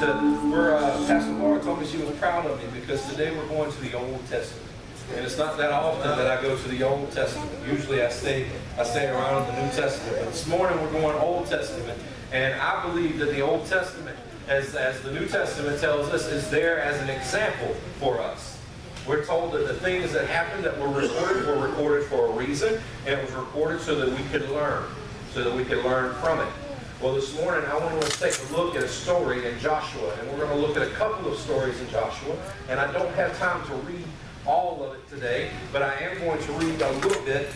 Pastor Laura told me she was proud of me because today we're going to the Old Testament. And it's not that often that I go to the Old Testament. Usually I stay around the New Testament. But this morning we're going Old Testament. And I believe that the Old Testament, as the New Testament tells us, is there as an example for us. We're told that the things that happened that were recorded for a reason, and it was recorded so that we could learn, from it. Well, this morning I want to take a look at a story in Joshua, and we're going to look at a couple of stories in Joshua, and I don't have time to read all of it today, but I am going to read a little bit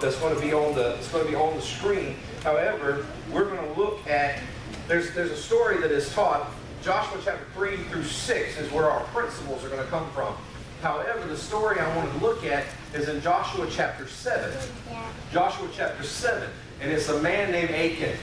that's going to be on the screen. However, we're going to look at there's a story that is taught. Joshua chapter 3 through 6 is where our principles are going to come from. However, the story I want to look at is in Joshua chapter 7. Joshua chapter 7. And it's a man named Achan.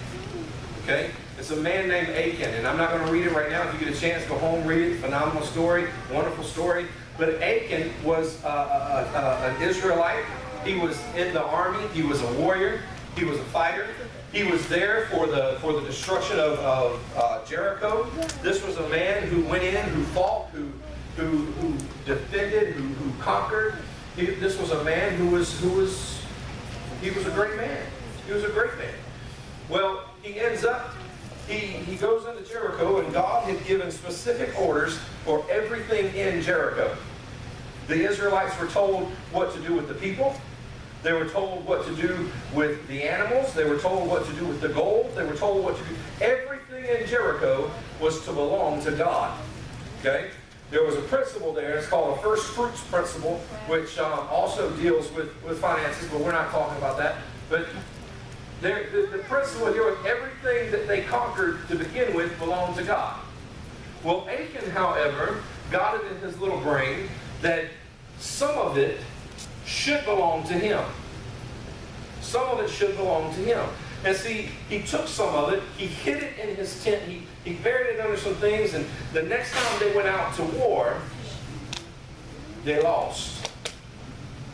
Okay? It's a man named Achan. And I'm not going to read it right now. If you get a chance, go home, read it. Phenomenal story. Wonderful story. But Achan was an Israelite. He was in the army. He was a warrior. He was a fighter. He was there for the destruction of Jericho. This was a man who went in, who fought, who defended, who conquered. This was a man he was a great man. He was a great man. Well, he ends up, he goes into Jericho, and God had given specific orders for everything in Jericho. The Israelites were told what to do with the people. They were told what to do with the animals. They were told what to do with the gold. They were told what to do. Everything in Jericho was to belong to God. Okay? There was a principle there. It's called a first fruits principle, which also deals with finances, but we're not talking about that. But the principle here was everything that they conquered to begin with belonged to God. Well, Achan, however, got it in his little brain that some of it should belong to him. Some of it should belong to him. And see, he took some of it, he hid it in his tent, he buried it under some things, and the next time they went out to war, they lost.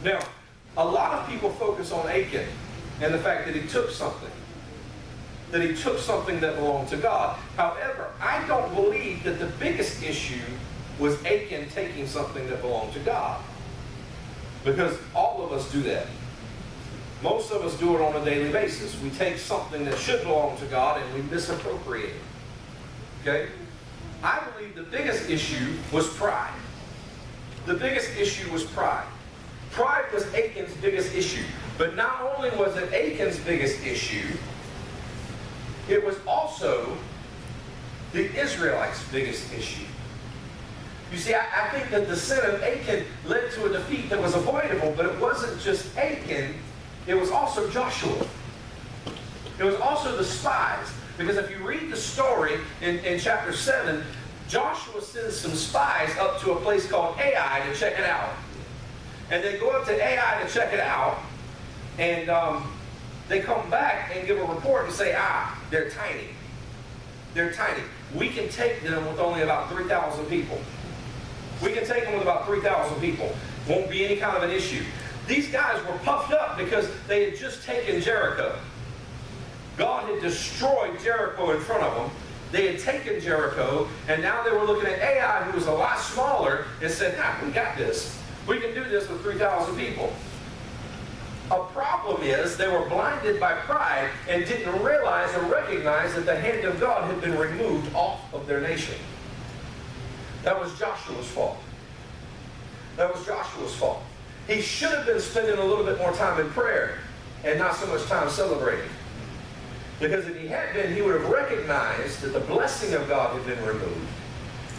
Now, a lot of people focus on Achan and the fact that he took something. That he took something that belonged to God. However, I don't believe that the biggest issue was Achan taking something that belonged to God. Because all of us do that. Most of us do it on a daily basis. We take something that should belong to God and we misappropriate it. Okay? I believe the biggest issue was pride. The biggest issue was pride. Pride was Achan's biggest issue. But not only was it Achan's biggest issue, it was also the Israelites' biggest issue. You see, I think that the sin of Achan led to a defeat that was avoidable, but it wasn't just Achan, it was also Joshua. It was also the spies. Because if you read the story in chapter 7, Joshua sends some spies up to a place called Ai to check it out. And they go up to Ai to check it out, and they come back and give a report and say, they're tiny. They're tiny. We can take them with only about 3,000 people. We can take them with about 3,000 people. Won't be any kind of an issue. These guys were puffed up because they had just taken Jericho. God had destroyed Jericho in front of them. They had taken Jericho, and now they were looking at Ai, who was a lot smaller, and said, we got this. We can do this with 3,000 people. A problem is they were blinded by pride and didn't realize or recognize that the hand of God had been removed off of their nation. That was Joshua's fault. That was Joshua's fault. He should have been spending a little bit more time in prayer and not so much time celebrating. Because if he had been, he would have recognized that the blessing of God had been removed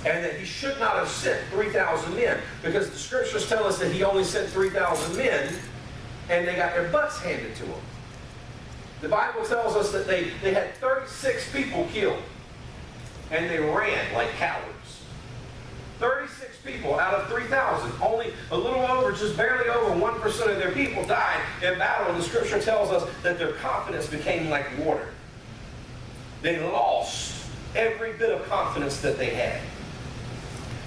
and that he should not have sent 3,000 men. Because the scriptures tell us that he only sent 3,000 men and they got their butts handed to them. The Bible tells us that they had 36 people killed and they ran like cowards. 36 people out of 3,000. Only a little over, just barely over 1% of their people died in battle. And the scripture tells us that their confidence became like water. They lost every bit of confidence that they had.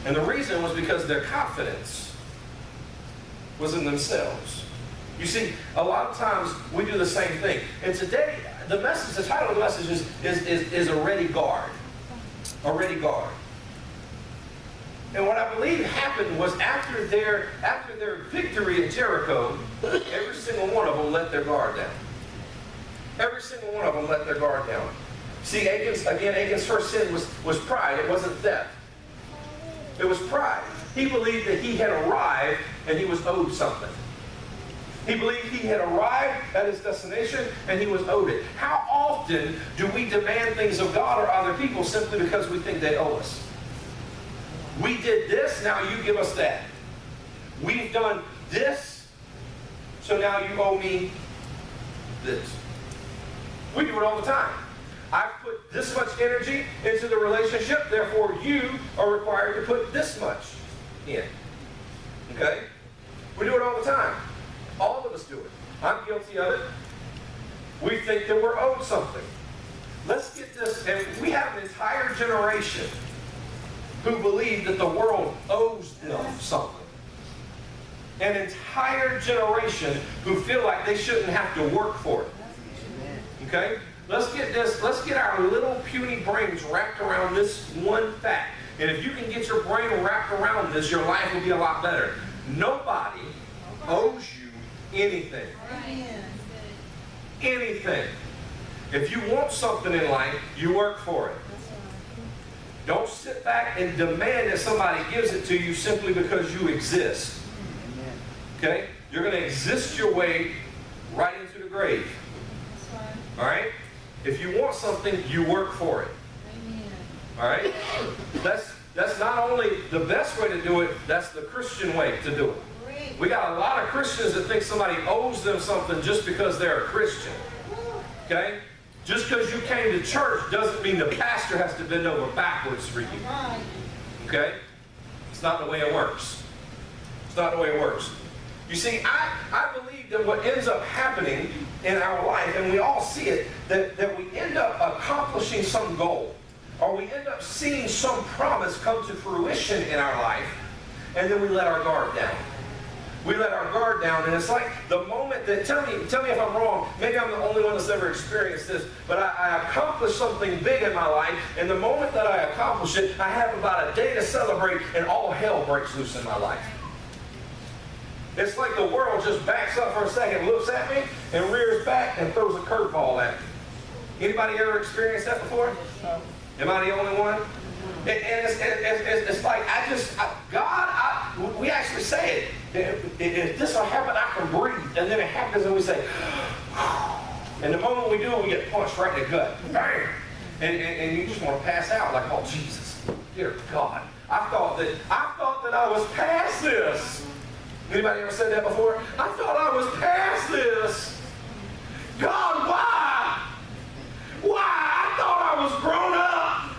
And the reason was because their confidence was in themselves. You see, a lot of times we do the same thing. And today, the title of the message is a ready guard. a ready guard. And what I believe happened was after their victory at Jericho, every single one of them let their guard down. Every single one of them let their guard down. See, Achan's first sin was pride. It wasn't theft. It was pride. He believed that he had arrived and he was owed something. He believed he had arrived at his destination and he was owed it. How often do we demand things of God or other people simply because we think they owe us? We did this, now you give us that. We've done this, so now you owe me this. We do it all the time. I've put this much energy into the relationship, therefore you are required to put this much in. Okay? We do it all the time. All of us do it. I'm guilty of it. We think that we're owed something. Let's get this, and we have an entire generation who believe that the world owes them something. An entire generation who feel like they shouldn't have to work for it. Okay? Let's get our little puny brains wrapped around this one fact. And if you can get your brain wrapped around this, your life will be a lot better. Nobody owes you anything. Anything. If you want something in life, you work for it. Don't sit back and demand that somebody gives it to you simply because you exist. Okay? You're going to exist your way right into the grave. All right? If you want something, you work for it. All right? That's not only the best way to do it, that's the Christian way to do it. We got a lot of Christians that think somebody owes them something just because they're a Christian. Okay? Just because you came to church doesn't mean the pastor has to bend over backwards for you. Okay? It's not the way it works. It's not the way it works. You see, I believe that what ends up happening in our life, and we all see it, that we end up accomplishing some goal, or we end up seeing some promise come to fruition in our life, and then we let our guard down. We let our guard down, and it's like the moment that, tell me if I'm wrong, maybe I'm the only one that's ever experienced this, but I accomplished something big in my life, and the moment that I accomplish it, I have about a day to celebrate, and all hell breaks loose in my life. It's like the world just backs up for a second, looks at me, and rears back and throws a curveball at me. Anybody ever experienced that before? No. Am I the only one? And it's like, we actually say it. If this will happen, I can breathe. And then it happens and we say, and the moment we do it, we get punched right in the gut. Bang! And you just want to pass out like, oh, Jesus, dear God. I thought that I was past this. Anybody ever said that before? I thought I was past this. God, why? Why? I thought I was grown up.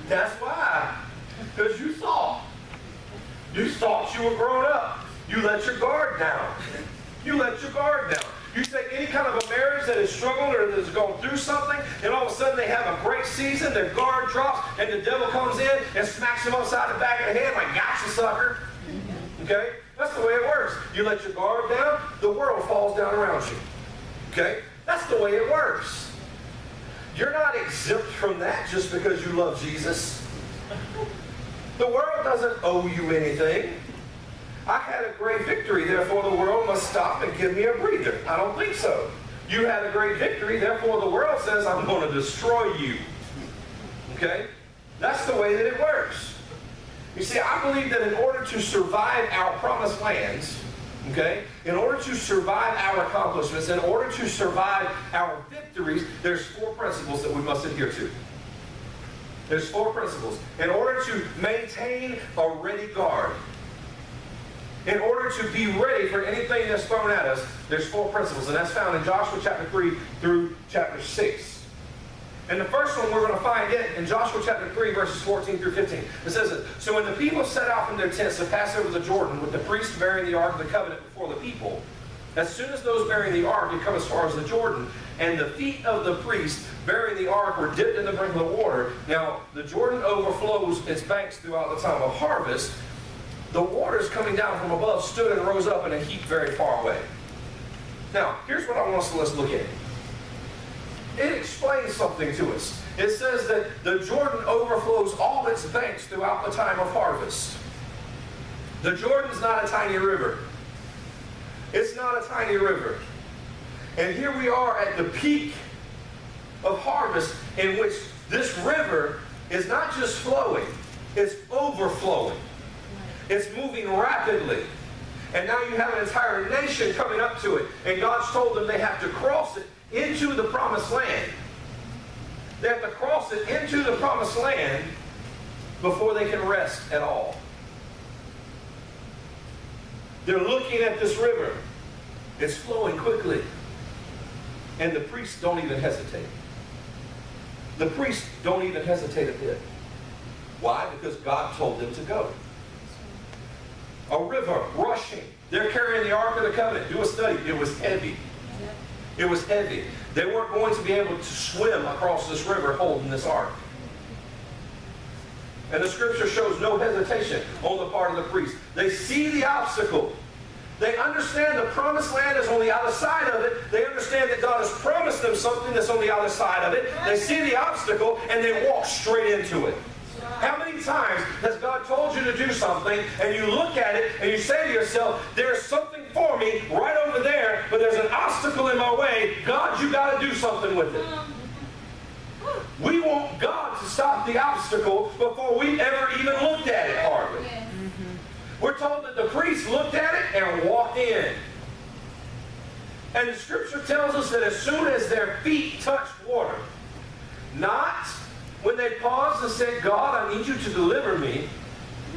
That's why. Because you thought you were grown up. You let your guard down. You let your guard down. You take any kind of a marriage that has struggled or that has gone through something, and all of a sudden they have a great season, their guard drops, and the devil comes in and smacks them upside the back of the head like, gotcha, sucker. Okay? That's the way it works. You let your guard down, the world falls down around you. Okay? That's the way it works. You're not exempt from that just because you love Jesus. The world doesn't owe you anything. I had a great victory, therefore the world must stop and give me a breather. I don't think so. You had a great victory, therefore the world says I'm going to destroy you. Okay? That's the way that it works. You see, I believe that in order to survive our promised lands, okay, in order to survive our accomplishments, in order to survive our victories, there's 4 principles that we must adhere to. There's 4 principles. In order to maintain a ready guard, in order to be ready for anything that's thrown at us, there's 4 principles, and that's found in Joshua chapter 3 through chapter 6. And the first one, we're going to find it in Joshua chapter 3, verses 14 through 15. It says it, so when the people set out from their tents to pass over the Jordan, with the priest bearing the ark of the covenant before the people, as soon as those bearing the ark had come as far as the Jordan, and the feet of the priest bearing the ark were dipped in the brink of the water. Now, the Jordan overflows its banks throughout the time of harvest. The waters coming down from above stood and rose up in a heap very far away. Now, here's what I want us to let's look at. it explains something to us. It says that the Jordan overflows all its banks throughout the time of harvest. The Jordan's not a tiny river. It's not a tiny river. And here we are at the peak of harvest, in which this river is not just flowing, it's overflowing. It's moving rapidly. And now you have an entire nation coming up to it. And God's told them they have to cross it into the promised land. They have to cross it into the promised land before they can rest at all. They're looking at this river. It's flowing quickly. And the priests don't even hesitate. The priests don't even hesitate a bit. Why? Because God told them to go. A river rushing. They're carrying the Ark of the Covenant. Do a study. It was heavy. It was heavy. They weren't going to be able to swim across this river holding this ark. And the scripture shows no hesitation on the part of the priest. They see the obstacle. They understand the promised land is on the other side of it. They understand that God has promised them something that's on the other side of it. They see the obstacle and they walk straight into it. How many times has God told you to do something and you look at it and you say to yourself, there's something for me right over there, but there's an obstacle in my way. God, you got to do something with it. We want God to stop the obstacle before we ever even looked at it hardly. We're told that the priest looked at it and walked in. And the scripture tells us that as soon as their feet touched water, not when they paused and said, God, I need you to deliver me.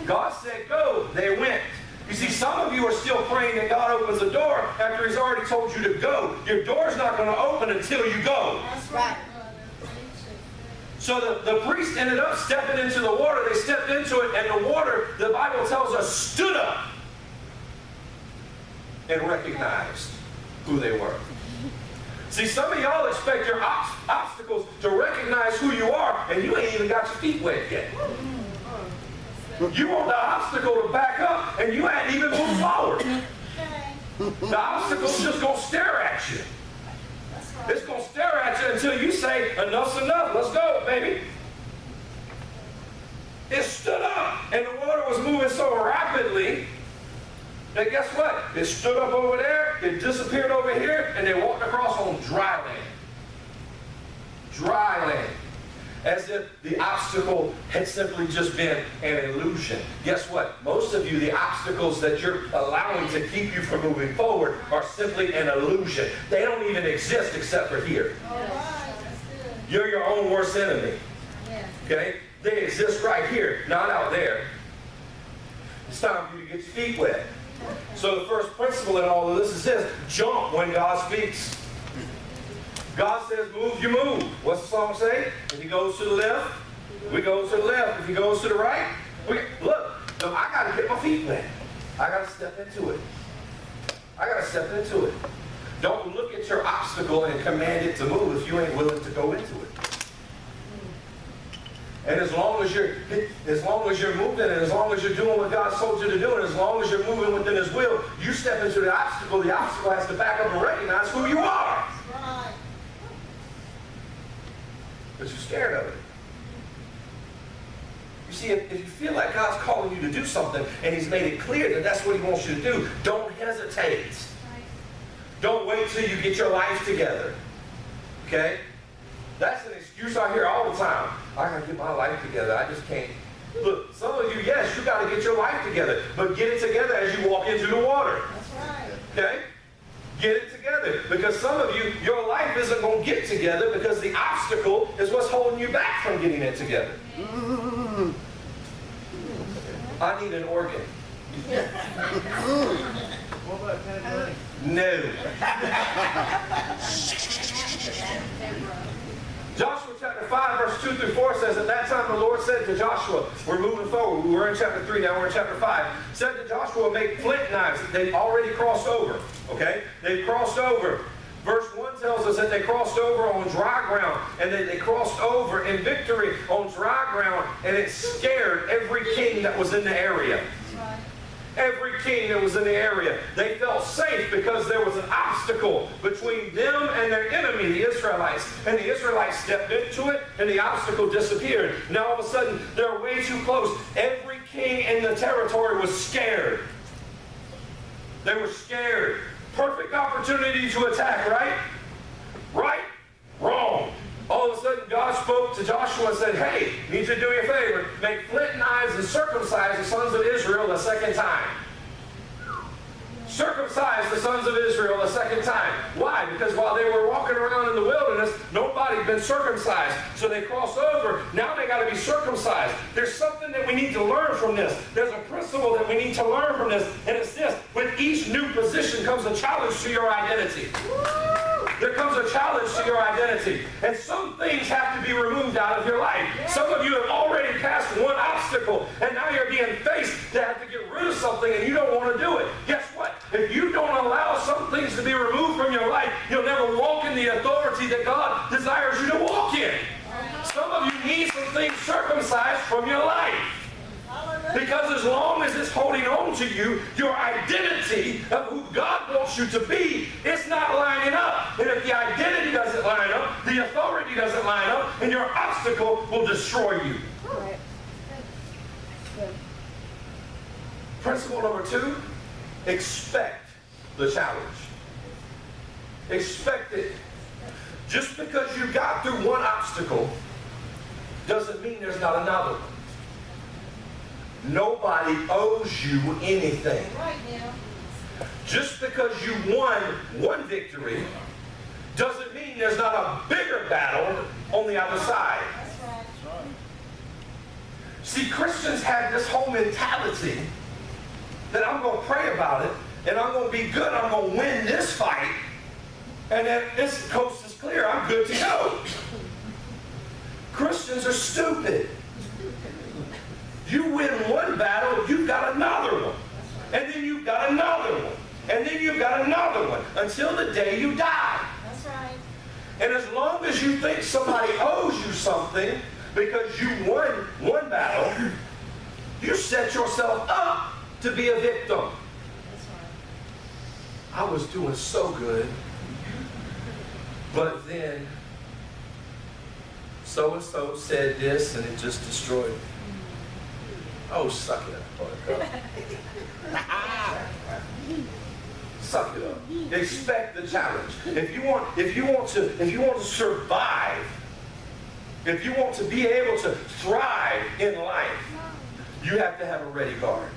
God said, go. They went. You see, some of you are still praying that God opens the door after He's already told you to go. Your door's not going to open until you go. That's right. So the priest ended up stepping into the water. They stepped into it, and the water, the Bible tells us, stood up and recognized who they were. See, some of y'all expect your obstacles to recognize who you are, and you ain't even got your feet wet yet. You want the obstacle to back up, and you ain't even moved forward. The obstacle's just going to stare at you. It's going to stare at you until you say, enough's enough. Let's go, baby. It stood up, and the water was moving so rapidly that guess what? It stood up over there, it disappeared over here, and they walked across on dry land. Dry land. As if the obstacle had simply just been an illusion. Guess what? Most of you, the obstacles that you're allowing to keep you from moving forward are simply an illusion. They don't even exist except for here. You're your own worst enemy. Okay? They exist right here, not out there. It's time for you to get your feet wet. So the first principle in all of this is this: jump when God speaks. God says move, you move. What's the song say? If He goes to the left, we go to the left. If He goes to the right, look, I got to get my feet wet. I got to step into it. I got to step into it. Don't look at your obstacle and command it to move if you ain't willing to go into it. And as long as you're moving, and as long as you're doing what God's told you to do, and as long as you're moving within His will, you step into the obstacle has to back up and recognize who you are. But you're scared of it. You see, if you feel like God's calling you to do something, and He's made it clear that that's what He wants you to do, don't hesitate. Don't wait till you get your life together. Okay? That's an excuse I hear all the time. I got to get my life together. I just can't. Look, some of you, yes, you got to get your life together. But get it together as you walk into the water. That's right. Okay? Get it together. Because some of you, your life isn't going to get together because the obstacle is what's holding you back from getting it together. I need an organ. What about Penny? No. Joshua chapter 5, verse 2 through 4 says, at that time the Lord said to Joshua, we're moving forward. We were in chapter 3, now we're in chapter 5. Said to Joshua, make flint knives. They've already crossed over. Okay? They've crossed over. Verse 1 tells us that they crossed over on dry ground, and that they crossed over in victory on dry ground, and it scared every king that was in the area. Every king that was in the area, they felt safe because there was an obstacle between them and their enemy, the Israelites. And the Israelites stepped into it, and the obstacle disappeared. Now all of a sudden, they're way too close. Every king in the territory was scared. They were scared. Perfect opportunity to attack, right? Right? Wrong. All of a sudden, God spoke to Joshua and said, hey, I need you to do me a favor. Make flint knives and circumcise the sons of Israel a second time. Circumcise the sons of Israel a second time. Why? Because while they were walking around in the wilderness, nobody had been circumcised. So they crossed over. Now they got to be circumcised. There's something that we need to learn from this. There's a principle that we need to learn from this. And it's this. With each new position comes a challenge to your identity. There comes a challenge to your identity. And some things have to be removed out of your life. Some of you have already passed one obstacle, and now you're being faced to have to get rid of something, and you don't want to do it. Guess what? If you don't allow some things to be removed from your life, you'll never walk in the authority that God desires you to walk in. Some of you need some things circumcised from your life. Because as long as it's holding on to you, your identity of who God wants you to be, it's not lining up. And if the identity doesn't line up, the authority doesn't line up, and your obstacle will destroy you. Right. Good. Principle number 2, expect the challenge. Expect it. Just because you got through one obstacle doesn't mean there's not another one. Nobody owes you anything. Right now. Just because you won one victory doesn't mean there's not a bigger battle on the other side. That's right. See, Christians have this whole mentality that I'm going to pray about it, and I'm going to be good, I'm going to win this fight, and then this coast is clear, I'm good to go. Christians are stupid. You win one battle, you've got another one. And then you've got another one. And then you've got another one. Until the day you die. That's right. And as long as you think somebody owes you something because you won one battle, you set yourself up to be a victim. That's right. I was doing so good, but then so-and-so said this and it just destroyed me. Oh, suck it up. Suck it up. Expect the challenge. If you want to survive, if you want to be able to thrive in life, you have to have a ready guard.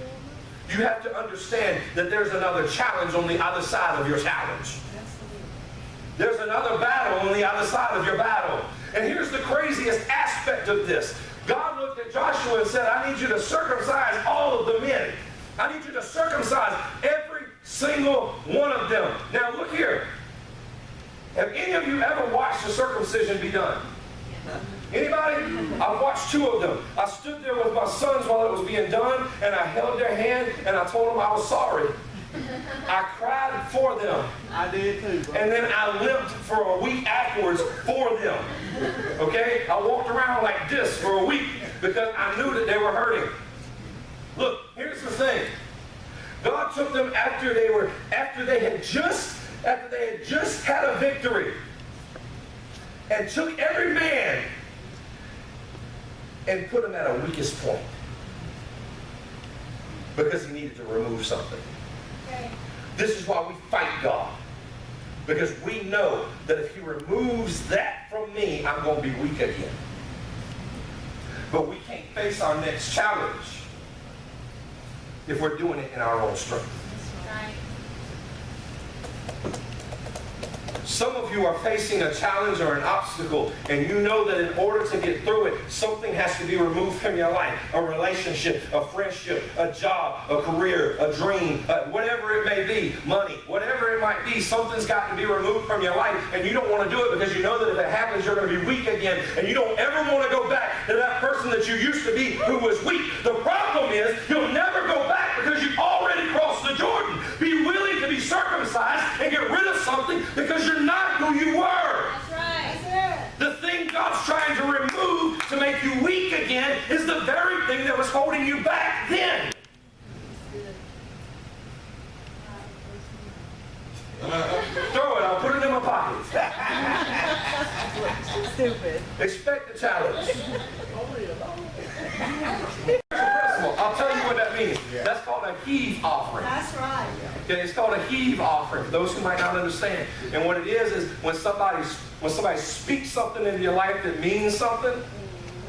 You have to understand that there's another challenge on the other side of your challenge. There's another battle on the other side of your battle. And here's the craziest aspect of this. God looked at Joshua and said, I need you to circumcise all of the men. I need you to circumcise every single one of them. Now look here. Have any of you ever watched a circumcision be done? Anybody? I've watched 2 of them. I stood there with my sons while it was being done, and I held their hand, and I told them I was sorry. I cried for them. I did too, bro. And then I limped for a week afterwards for them. Okay? I walked around like this for a week because I knew that they were hurting. Look, here's the thing. God took them after they had just had a victory, and took every man and put him at a weakest point because he needed to remove something. Okay. This is why we fight God. Because we know that if he removes that from me, I'm going to be weak again. But we can't face our next challenge if we're doing it in our own strength. Right. Some of you are facing a challenge or an obstacle, and you know that in order to get through it, something has to be removed from your life. A relationship, a friendship, a job, a career, a dream, whatever it may be, money, whatever it might be, something's got to be removed from your life, and you don't want to do it because you know that if it happens, you're going to be weak again, and you don't ever want to go back to that person that you used to be who was weak. The problem is, you'll never go back because you've already crossed the Jordan. Be willing to be circumcised and get rid of something because you're not who you were. That's right. That's it. The thing God's trying to remove to make you weak again is the very thing that was holding you back then. Stupid. Expect the challenge. I'll tell you what that means. That's called a heave offering. That's right. Okay, it's called a heave offering, for those who might not understand. And what it is when somebody speaks something into your life that means something,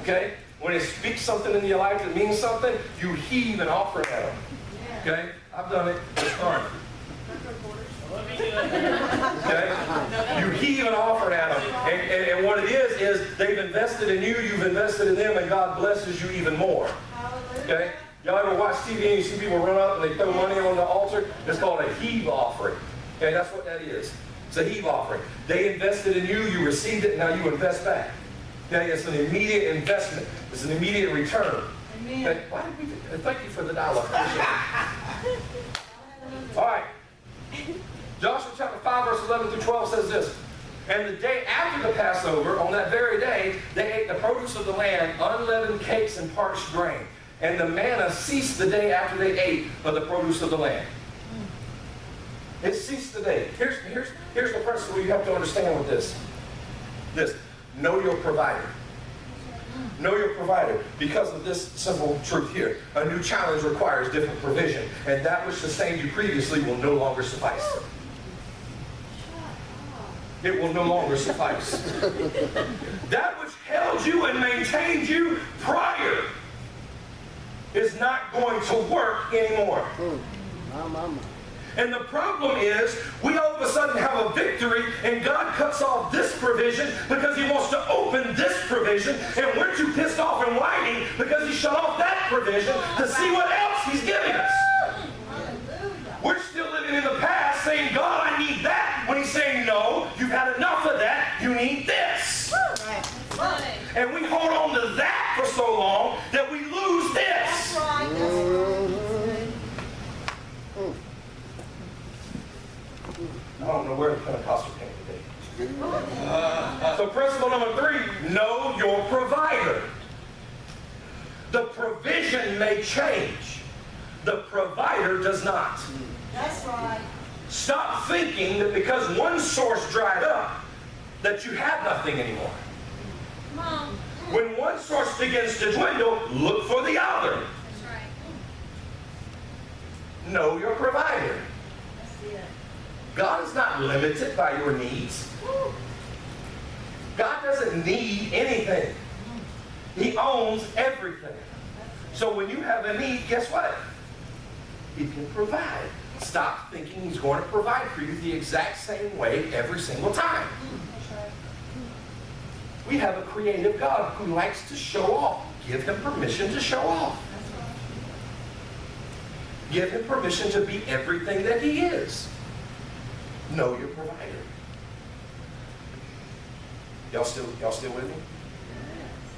okay? When they speak something into your life that means something, you heave an offering at them. Okay? I've done it. It's fun. Okay? You heave an offering at them. And what it is they've invested in you, you've invested in them, and God blesses you even more. Okay? Y'all ever watch TV and you see people run up and they throw money on the altar? It's called a heave offering. Okay, that's what that is. It's a heave offering. They invested in you, you received it, now you invest back. Okay, it's an immediate investment. It's an immediate return. Okay, why did we do that? Thank you for the dollar. All right. Joshua chapter 5, verse 11 through 12 says this. And the day after the Passover, on that very day, they ate the produce of the land, unleavened cakes and parched grain. And the manna ceased the day after they ate of the produce of the land. It ceased the day. Here's the principle you have to understand with this. Know your provider. Know your provider. Because of this simple truth here. A new challenge requires different provision. And that which sustained you previously will no longer suffice. It will no longer suffice. That which held you and maintained you prior is not going to work anymore. And the problem is, we all of a sudden have a victory, and God cuts off this provision because He wants to open this provision, and we're too pissed off and whining because He shut off that provision to see what else He's giving us. We're still living in the past saying, God, I need that, when He's saying, no, you've had enough of that, you need this. And we hold on to that for so long that we lose this. That's right. I don't know where the Pentecostal came today. So principle number 3, know your provider. The provision may change. The provider does not. That's right. Stop thinking that because one source dried up, that you have nothing anymore. Mom. When one source begins to dwindle, look for the other. That's right. Know your provider. That's it. God is not limited by your needs. God doesn't need anything. He owns everything. So when you have a need, guess what? He can provide. Stop thinking He's going to provide for you the exact same way every single time. That's right. We have a creative God who likes to show off. Give Him permission to show off. That's right. Give Him permission to be everything that He is. Know your provider. Y'all still with me?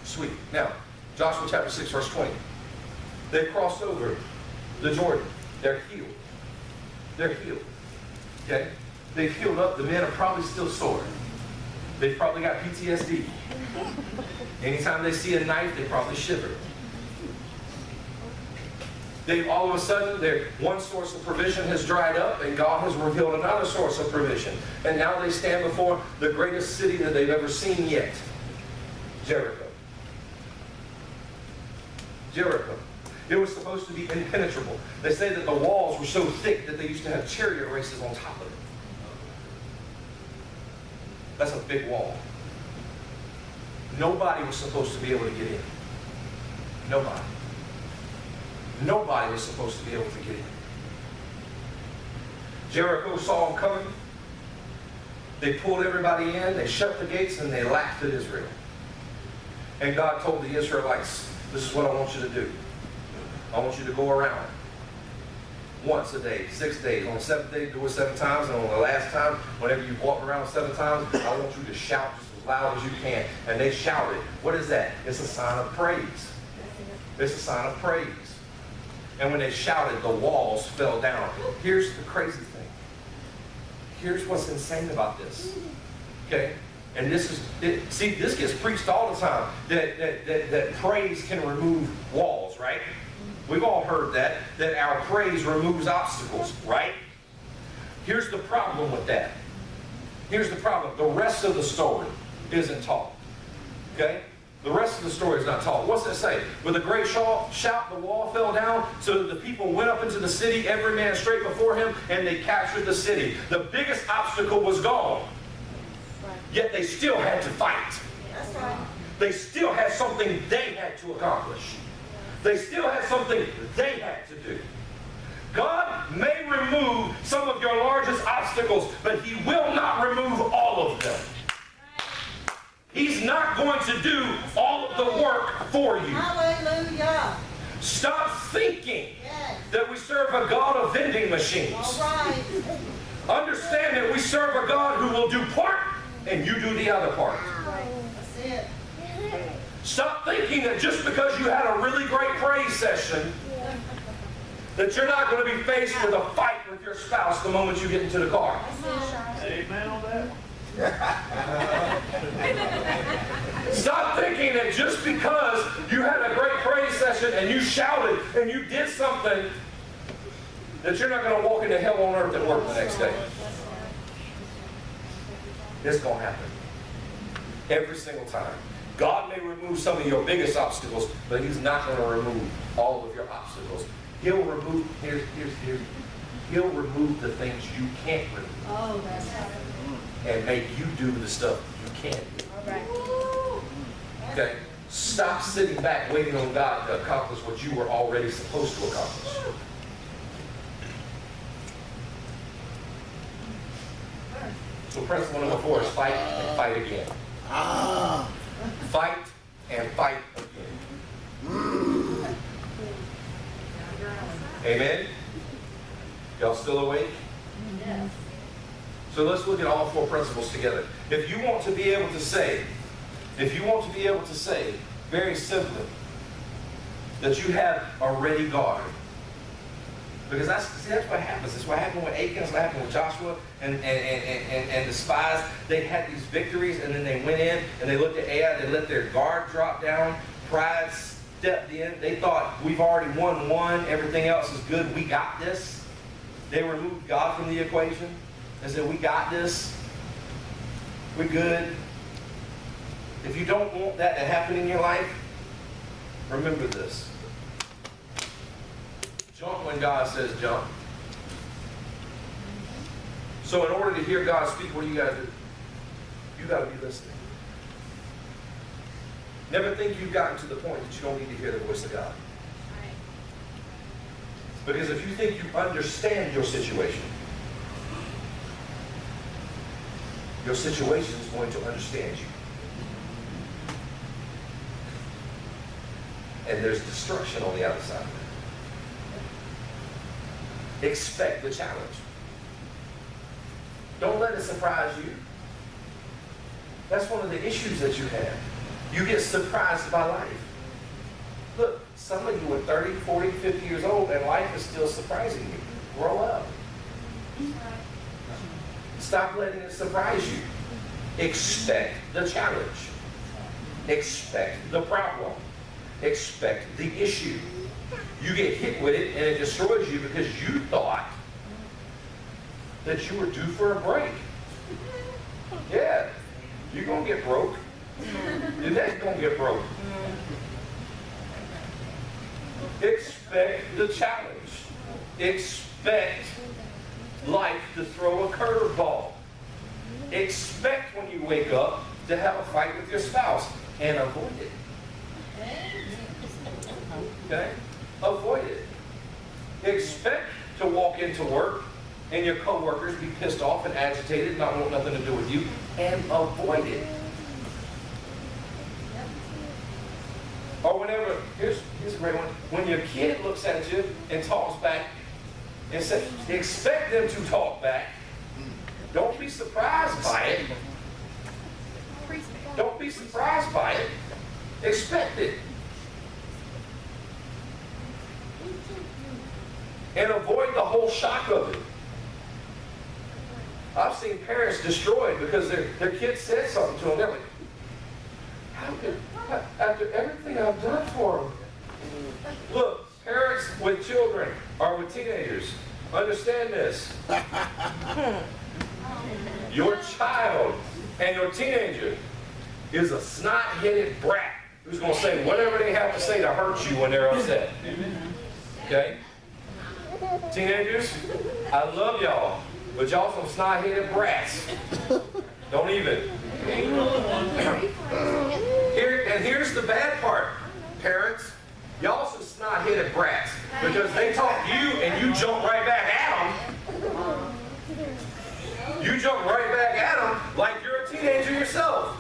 Sweet. Now, Joshua chapter 6, verse 20. They've crossed over the Jordan. They're healed. They're healed. Okay? They've healed up. The men are probably still sore. They've probably got PTSD. Anytime they see a knife, they probably shiver. They've all of a sudden, one source of provision has dried up, and God has revealed another source of provision. And now they stand before the greatest city that they've ever seen yet. Jericho. Jericho. It was supposed to be impenetrable. They say that the walls were so thick that they used to have chariot races on top of it. That's a big wall. Nobody was supposed to be able to get in. Nobody. Nobody was supposed to be able to get in. Jericho saw them coming. They pulled everybody in, they shut the gates, and they laughed at Israel. And God told the Israelites, this is what I want you to do. I want you to go around once a day, 6 days. On the 7th day, do it 7 times. And on the last time, whenever you walk around 7 times, I want you to shout just as loud as you can. And they shouted. What is that? It's a sign of praise. It's a sign of praise. And when they shouted, the walls fell down. Here's the crazy thing. Here's what's insane about this. Okay? And this gets preached all the time. That praise can remove walls, right? We've all heard that our praise removes obstacles, right? Here's the problem with that. Here's the problem. The rest of the story. isn't taught. Okay? The rest of the story is not taught. What's it say? With a great shout, the wall fell down, so that the people went up into the city, every man straight before him, and they captured the city. The biggest obstacle was gone. Yet they still had to fight. That's right. They still had something they had to accomplish. They still had something they had to do. God may remove some of your largest obstacles, but He will not remove all of them. He's not going to do all of the work for you. Hallelujah. Stop thinking Yes. that we serve a God of vending machines. All right. Understand that we serve a God who will do part and you do the other part. That's it. Stop thinking that just because you had a really great praise session, that you're not going to be faced with a fight with your spouse the moment you get into the car. Amen on that. Stop thinking that just because you had a great praise session and you shouted and you did something, that you're not going to walk into hell on earth at work the next day. It's going to happen. Every single time. God may remove some of your biggest obstacles, but He's not going to remove all of your obstacles. He'll remove, He'll remove the things you can't remove. Oh, that's right. And make you do the stuff you can do. All right. Okay? Stop sitting back waiting on God to accomplish what you were already supposed to accomplish. So principle number 4 is fight and fight again. Fight and fight again. Amen? Y'all still awake? Yes. So let's look at all 4 principles together. If you want to be able to say, very simply, that you have a ready guard. Because that's what happens. That's what happened with Achan, that's what happened with Joshua and the spies. They had these victories, and then they went in and they looked at Ai, they let their guard drop down, pride stepped in. They thought, we've already won one, everything else is good, we got this. They removed God from the equation. They said, we got this. We're good. If you don't want that to happen in your life, remember this. Jump when God says jump. So in order to hear God speak, what do you got to do? You got to be listening. Never think you've gotten to the point that you don't need to hear the voice of God. Because if you think you understand your situation is going to understand you. And there's destruction on the other side of it. Expect the challenge. Don't let it surprise you. That's one of the issues that you have. You get surprised by life. Look, some of you are 30, 40, 50 years old and life is still surprising you. Grow up. Stop letting it surprise you. Expect the challenge. Expect the problem. Expect the issue. You get hit with it and it destroys you because you thought that you were due for a break. Yeah, you're going to get broke. Your dad's going to get broke. Expect the challenge. Expect life to throw a curveball. Expect when you wake up to have a fight with your spouse and avoid it. Okay? Avoid it. Expect to walk into work and your coworkers be pissed off and agitated, not want nothing to do with you, and avoid it. Or whenever, here's a great one. When your kid looks at you and talks back, and says, expect them to talk back. Don't be surprised by it. Don't be surprised by it. Expect it. And avoid the whole shock of it. I've seen parents destroyed because their kids said something to them. They're like, how could, after everything I've done for them? Look, parents with children or with teenagers, understand this. Your child and your teenager is a snot-headed brat who's going to say whatever they have to say to hurt you when they're upset. Okay? Teenagers, I love y'all, but y'all some snot-headed brats. Don't even. Here's the bad part. Parents, y'all some snot-headed brats because they talk to you and you jump right back at them. You jump right back at them like you're a teenager yourself.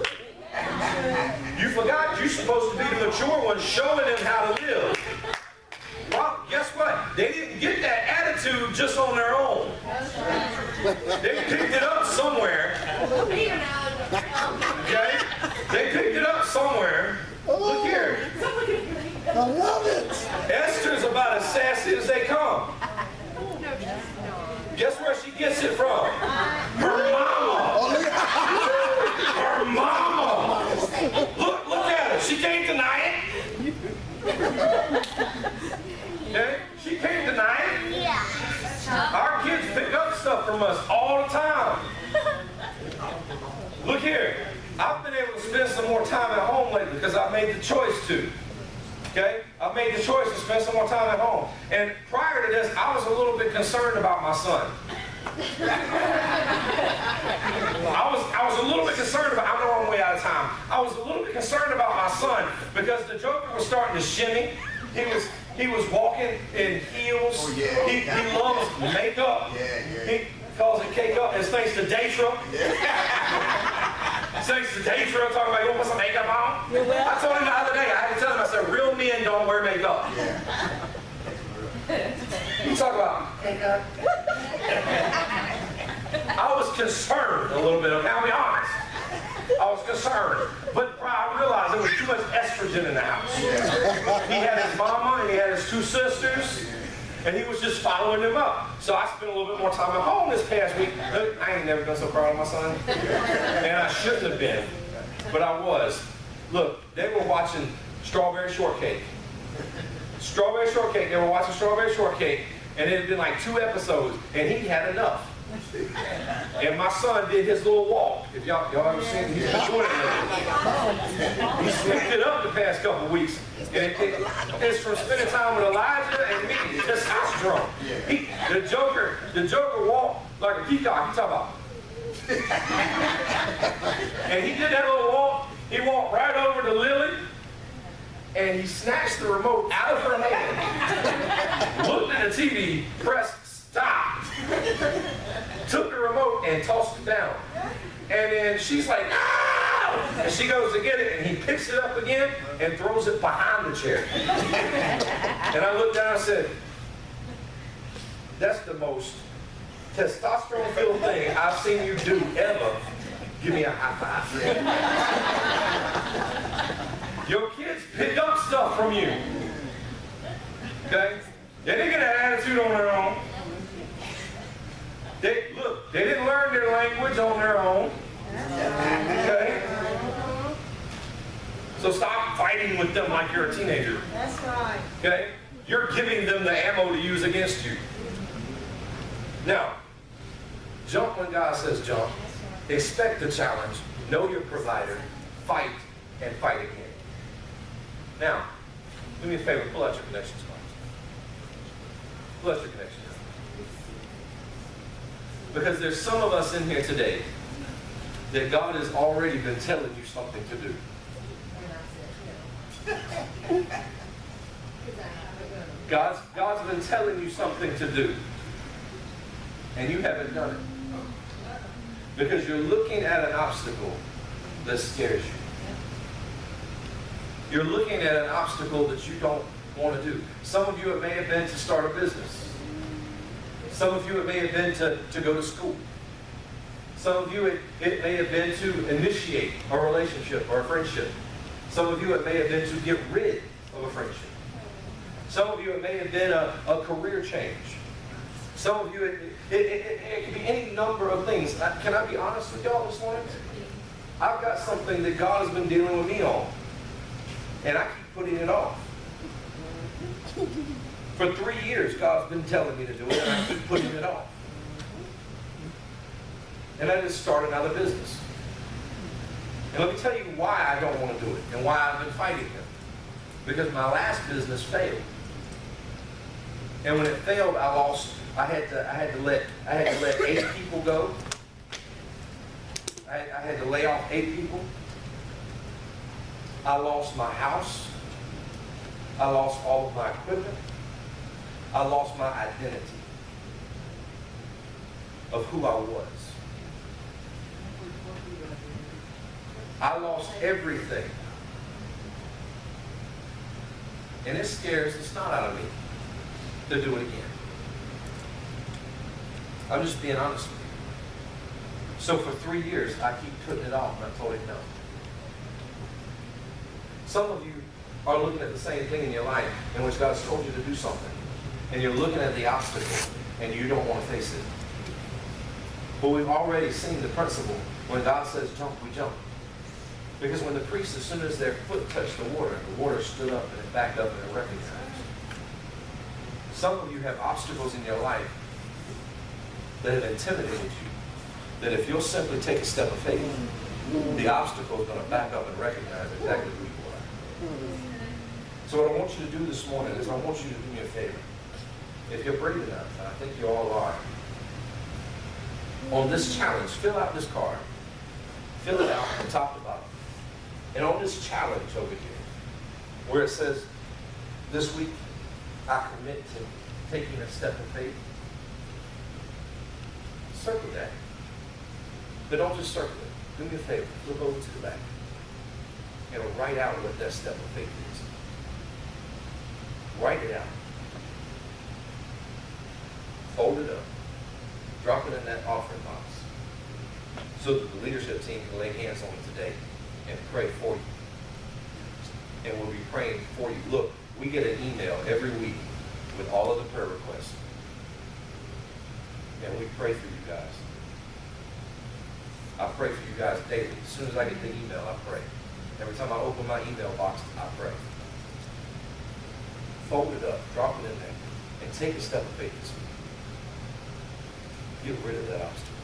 You forgot you're supposed to be the mature one showing them how to live. Well, guess what? They didn't get that attitude just on their own. They picked it up somewhere. Okay? They picked it up somewhere. Look here. I love it. Esther's about as sassy as they come. Guess where she gets it from? Her mama. Her mama. Look at her. She can't deny it. Okay? She can't deny it. Yeah. Our kids pick up stuff from us all the time. Look here. I've been able to spend some more time at home lately because I made the choice to. Okay? I made the choice to spend some more time at home. And prior to this, I was a little bit concerned about my son. I was a little bit concerned about, I know I'm way out of time. I was a little bit concerned about my son because the joker was starting to shimmy. He was walking in heels. Oh, yeah. He loves makeup. He calls it cake up. It's thanks to Daytra. Thanks to Daytra talking about, you want to put some makeup on? I told him the other day, I had to tell him, I said, real men don't wear makeup. You talk about makeup. I was concerned a little bit, okay? I'll be honest. I was concerned. But I realized there was too much estrogen in the house. He had his mama and he had his two sisters. And he was just following them up. So I spent a little bit more time at home this past week. Look, I ain't never been so proud of my son. And I shouldn't have been. But I was. Look, they were watching Strawberry Shortcake. Strawberry Shortcake. They were watching Strawberry Shortcake. And it had been like 2 episodes. And he had enough. And my son did his little walk. If y'all ever seen it, he's been doing it. He slipped it up the past couple of weeks. And it's from spending time with Elijah and me. Testosterone. The Joker walked like a peacock. You talking about? And he did that little walk. He walked right over to Lily. And he snatched the remote out of her hand. Looked at the TV, pressed stop. Took the remote and tossed it down. And then she's like, "Ow!" And she goes to get it, and he picks it up again and throws it behind the chair. And I looked down and said, that's the most testosterone-filled thing I've seen you do ever. Give me a high five. Your kids pick up stuff from you. Okay? They didn't get an attitude on their own. They didn't learn their language on their own. Okay? So stop fighting with them like you're a teenager. That's right. Okay? You're giving them the ammo to use against you. Now, jump when God says jump. Expect the challenge. Know your provider. Fight and fight again. Now, do me a favor. Pull out your connections cards. Pull out your connections. Because there's some of us in here today that God has already been telling you something to do. God's been telling you something to do. And you haven't done it. Because you're looking at an obstacle that scares you. You're looking at an obstacle that you don't want to do. Some of you, it may have been to start a business. Some of you, it may have been to go to school. Some of you, it may have been to initiate a relationship or a friendship. Some of you, it may have been to get rid of a friendship. Some of you, it may have been a career change. Some of you, it could be any number of things. Can I be honest with y'all this morning? I've got something that God has been dealing with me on. And I keep putting it off. For 3 years, God's been telling me to do it, and I keep putting it off. And I just started another business. And let me tell you why I don't want to do it and why I've been fighting him. Because my last business failed. And when it failed, I lost. I had to let 8 people go. I had to lay off 8 people. I lost my house. I lost all of my equipment. I lost my identity of who I was. I lost everything. And it scares the snot out of me to do it again. I'm just being honest with you. So for 3 years, I keep putting it off, and I told him no. Some of you are looking at the same thing in your life in which God's told you to do something. And you're looking at the obstacle, and you don't want to face it. But we've already seen the principle. When God says jump, we jump. Because when the priests, as soon as their foot touched the water stood up and it backed up and it recognized. Some of you have obstacles in your life that have intimidated you. That if you'll simply take a step of faith, the obstacle is going to back up and recognize exactly who you are. So what I want you to do this morning is I want you to do me a favor. If you're brave enough, and I think you all are, on this challenge, fill out this card. Fill it out from top to bottom. And on this challenge over here, where it says, this week, I commit to taking a step of faith, circle that. But don't just circle it. Do me a favor. Flip over to the back. And write out what that step of faith is. Write it out. Fold it up. Drop it in that offering box. So that the leadership team can lay hands on it today and pray for you. And we'll be praying for you. Look, we get an email every week with all of the prayer requests. And we pray for you guys. I pray for you guys daily. As soon as I get the email, I pray. Every time I open my email box, I pray. Fold it up, drop it in there, and take a step of faith this week. Get rid of that obstacle.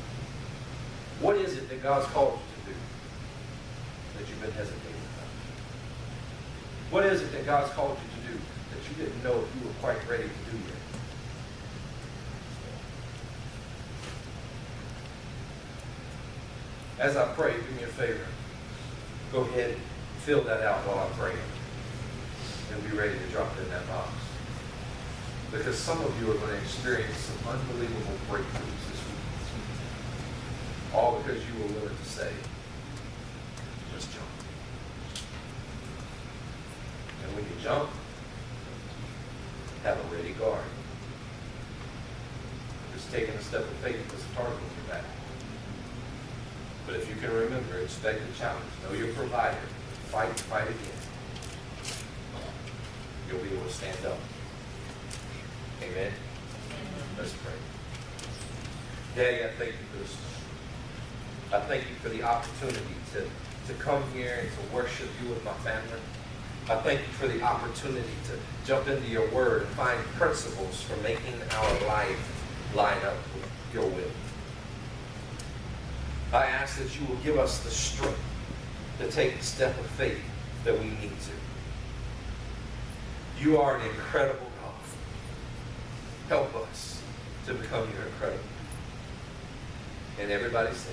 What is it that God's called you to do that you've been hesitating about? What is it that God's called you to do that you didn't know if you were quite ready to do yet? As I pray, do me a favor. Go ahead and fill that out while I'm praying. And be ready to drop it in that box. Because some of you are going to experience some unbelievable breakthroughs this week. All because you were willing to say, just jump. And when you jump, have a ready guard. Just taking a step of faith puts a target on your back. But if you can remember, expect the challenge, know your provider, fight again, you'll be able to stand up. Amen? Let's pray. Daddy, I thank you for this. I thank you for the opportunity to come here and to worship you with my family. I thank you for the opportunity to jump into your word and find principles for making our life line up with your will. I ask that you will give us the strength to take the step of faith that we need to. You are an incredible God. Help us to become your incredible. And everybody say,